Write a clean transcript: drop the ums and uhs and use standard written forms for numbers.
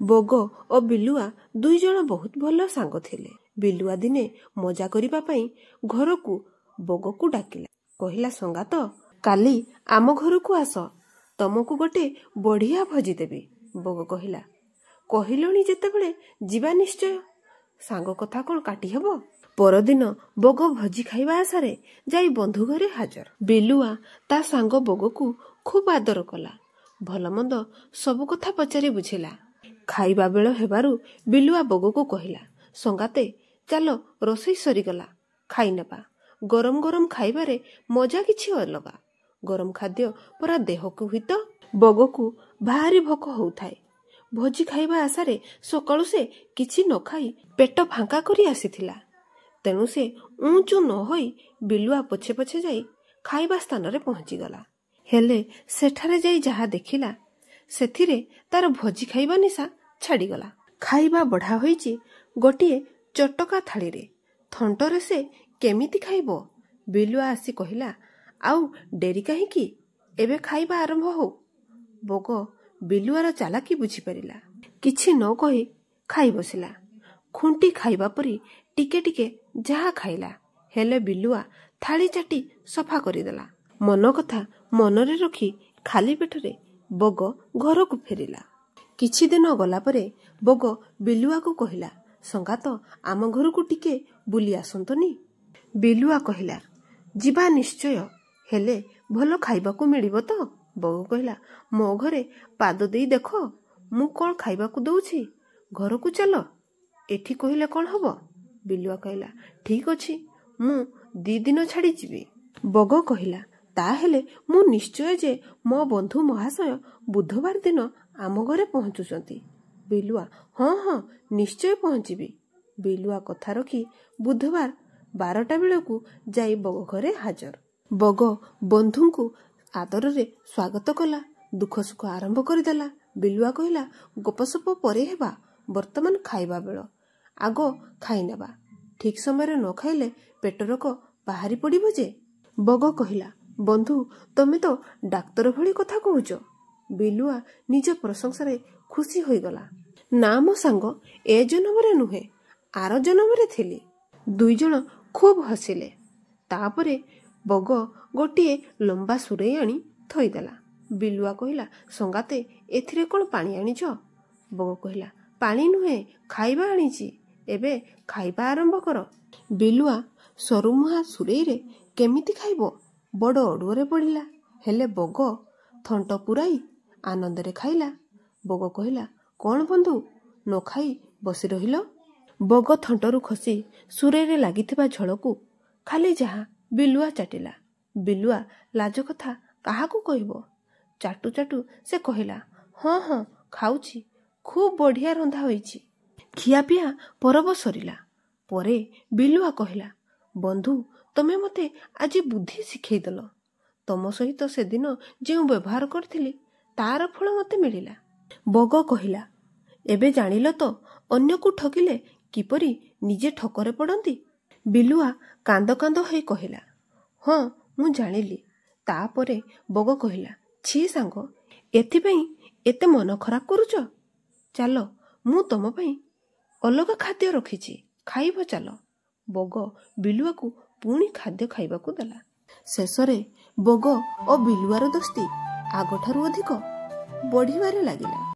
ବଗ ଓ ବିଲୁଆ ଦୁଇ ଜଣ ବହୁତ ଭଲ ସାଙ୍ଗ ଥିଲେ। ବିଲୁଆ ଦିନେ ମଜା କରିବା ପାଇଁ ଘରକୁ ବଗକୁ ଡାକିଲା। କହିଲା, ସଙ୍ଗାତ, କାଲି ଆମ ଘରକୁ ଆସ, ତମକୁ ଗୋଟେ ବଢିଆ ଭୋଜି ଦେବି। ବଗ କହିଲା, କହିଲଣି ଯେତେବେଳେ ଯିବା ନିଶ୍ଚୟ, ସାଙ୍ଗ କଥା କଣ କାଟି ହେବ? ପରଦିନ ବଗ ଭୋଜି ଖାଇବା ଆଶାରେ ଯାଇ ବନ୍ଧୁ ଘରେ ହାଜର। ବିଲୁଆ ତା ସାଙ୍ଗ ବଗକୁ ଖୁବ୍ ଆଦର କଲା। ଭଲ ମନ୍ଦ ସବୁ କଥା ପଚାରି ବୁଝିଲା। ଖାଇବା ବେଳ ହେବାରୁ ବିଲୁଆ ବଗକୁ କହିଲା, ସଙ୍ଗାତେ, ଚାଲ, ରୋଷେଇ ସରିଗଲା, ଖାଇନେବା। ଗରମ ଗରମ ଖାଇବାରେ ମଜା କିଛି ଅଲଗା। ଗରମ ଖାଦ୍ୟ ପରା ଦେହକୁ ହିତ। ବଗକୁ ଭାରି ଭୋକ ହଉଥାଏ। ଭୋଜି ଖାଇବା ଆଶାରେ ସକାଳୁ ସେ କିଛି ନ ଖାଇ ପେଟ ଫାଙ୍କା କରି ଆସିଥିଲା। ତେଣୁ ସେ ଉଁଚୁ ନ ହୋଇ ବିଲୁଆ ପଛେ ପଛେ ଯାଇ ଖାଇବା ସ୍ଥାନରେ ପହଞ୍ଚିଗଲା। ହେଲେ ସେଠାରେ ଯାଇ ଯାହା ଦେଖିଲା, ସେଥିରେ ତାର ଭୋଜି ଖାଇବା ନିଶା ଛାଡ଼ିଗଲା। ଖାଇବା ବଢ଼ା ହୋଇଛି ଗୋଟିଏ ଚଟକା ଥାଳିରେ। ଥଣ୍ଟରେ ସେ କେମିତି ଖାଇବ? ବିଲୁଆ ଆସି କହିଲା, ଆଉ ଡେରି କାହିଁକି? ଏବେ ଖାଇବା ଆରମ୍ଭ ହଉ। ବଗ ବିଲୁଆର ଚାଲାକି ବୁଝିପାରିଲା। କିଛି ନ କହି ଖାଇ ବସିଲା। ଖୁଣ୍ଟି ଖାଇବା ପରି ଟିକେ ଟିକେ ଯାହା ଖାଇଲା। ହେଲେ ବିଲୁଆ ଥାଳି ଚାଟି ସଫା କରିଦେଲା। ମନ କଥା ମନରେ ରଖି ଖାଲି ପେଟରେ ବଗ ଘରକୁ ଫେରିଲା। କିଛି ଦିନ ଗଲା ପରେ ବଗ ବିଲୁଆକୁ କହିଲା, ସଙ୍ଗାତ, ଆମ ଘରକୁ ଟିକେ ବୁଲି ଆସନ୍ତନି। ବିଲୁଆ କହିଲା, ଯିବା ନିଶ୍ଚୟ, ହେଲେ ଭଲ ଖାଇବାକୁ ମିଳିବ ତ? ବଗ କହିଲା, ମୋ ଘରେ ପାଦ ଦେଇ ଦେଖ, ମୁଁ କଣ ଖାଇବାକୁ ଦଉଛି। ଘରକୁ ଚାଲ, ଏଠି କହିଲେ କଣ ହବ? ବିଲୁଆ କହିଲା, ଠିକ ଅଛି, ମୁଁ 2 ଦିନ ଛାଡ଼ି ଯିବି। ବଗ କହିଲା, ତାହେଲେ ମୁଁ ନିଶ୍ଚୟ ଯେ ମୋ ବନ୍ଧୁ ମହାଶୟ ବୁଧବାର ଦିନ ଆମ ଘରେ ପହଞ୍ଚୁଛନ୍ତି। ବିଲୁଆ, ହଁ ହଁ, ନିଶ୍ଚୟ ପହଞ୍ଚିବି। ବିଲୁଆ କଥା ରଖି ବୁଧବାର 12ଟା ବେଳକୁ ଯାଇ ବଗ ଘରେ ହାଜର। ବଗ ବନ୍ଧୁଙ୍କୁ ଆଦରରେ ସ୍ୱାଗତ କଲା। ଦୁଃଖ ସୁଖ ଆରମ୍ଭ କରିଦେଲା। ବିଲୁଆ କହିଲା, ଗପସପ ପରେ ହେବା, ବର୍ତ୍ତମାନ ଖାଇବା ବେଳ, ଆଗ ଖାଇନେବା। ଠିକ ସମୟରେ ନ ଖାଇଲେ ପେଟ ରୋଗ ବାହାରି ପଡ଼ିବ ଯେ। ବଗ କହିଲା, ବନ୍ଧୁ, ତମେ ତ ଡାକ୍ତର ଭଳି କଥା କହୁଛ। ବିଲୁଆ ନିଜ ପ୍ରଶଂସାରେ ଖୁସି ହୋଇଗଲା। ନା ମୋ ସାଙ୍ଗ, ଏ ଜନ୍ମରେ ନୁହେଁ, ଆର ଜନ୍ମରେ ଥିଲି। 2 ଜଣ ଖୁବ୍ ହସିଲେ। ତାପରେ ବଗ ଗୋଟିଏ ଲମ୍ବା ସୁରେଇ ଆଣି ଥୋଇଦେଲା। ବିଲୁଆ କହିଲା, ସଙ୍ଗାତେ, ଏଥିରେ କଣ ପାଣି ଆଣିଛ? ବଗ କହିଲା, ପାଣି ନୁହେଁ, ଖାଇବା ଆଣିଛି। ଏବେ ଖାଇବା ଆରମ୍ଭ କର। ବିଲୁଆ ସରୁମୁହାଁ ସୁରେଇରେ କେମିତି ଖାଇବ, ବଡ଼ ଅଡ଼ୁଅରେ ପଡ଼ିଲା। ହେଲେ ବଗ ଥଣ୍ଟ ପୁରାଇ ଆନନ୍ଦରେ ଖାଇଲା। ବଗ କହିଲା, କଣ ବନ୍ଧୁ, ନ ଖାଇ ବସି ରହିଲ? ବଗ ଥଣ୍ଟରୁ ଖସି ସୁରେଇରେ ଲାଗିଥିବା ଝୋଳକୁ ଖାଲି ଯାହା ବିଲୁଆ ଚାଟିଲା। ବିଲୁଆ ଲାଜ କଥା କାହାକୁ କହିବ? ଚାଟୁ ଚାଟୁ ସେ କହିଲା, ହଁ ହଁ, ଖାଉଛି, ଖୁବ୍ ବଢ଼ିଆ ରନ୍ଧା ହୋଇଛି। ଖିଆପିଆ ପରବ ସରିଲା ପରେ ବିଲୁଆ କହିଲା, ବନ୍ଧୁ, ତମେ ମୋତେ ଆଜି ବୁଦ୍ଧି ଶିଖେଇଦେଲ। ତମ ସହିତ ସେଦିନ ଯେଉଁ ବ୍ୟବହାର କରିଥିଲି, ତାର ଫଳ ମୋତେ ମିଳିଲା। ବଗ କହିଲା, ଏବେ ଜାଣିଲ ତ ଅନ୍ୟକୁ ଠକିଲେ କିପରି ନିଜେ ଠକରେ ପଡ଼ନ୍ତି? ବିଲୁଆ କାନ୍ଦ କାନ୍ଦ ହୋଇ କହିଲା, ହଁ, ମୁଁ ଜାଣିଲି। ତାପରେ ବଗ କହିଲା, ଛି ସାଙ୍ଗ, ଏଥିପାଇଁ ଏତେ ମନ ଖରାପ କରୁଛ? ଚାଲ, ମୁଁ ତମ ପାଇଁ ଅଲଗା ଖାଦ୍ୟ ରଖିଛି, ଖାଇବ, ଚାଲ। ବଗ ବିଲୁଆକୁ ପୁଣି ଖାଦ୍ୟ ଖାଇବାକୁ ଦେଲା। ଶେଷରେ ବଗ ଓ ବିଲୁଆର ଦୋସ୍ତି ଆଗଠାରୁ ଅଧିକ ବଢ଼ିବାରେ ଲାଗିଲା।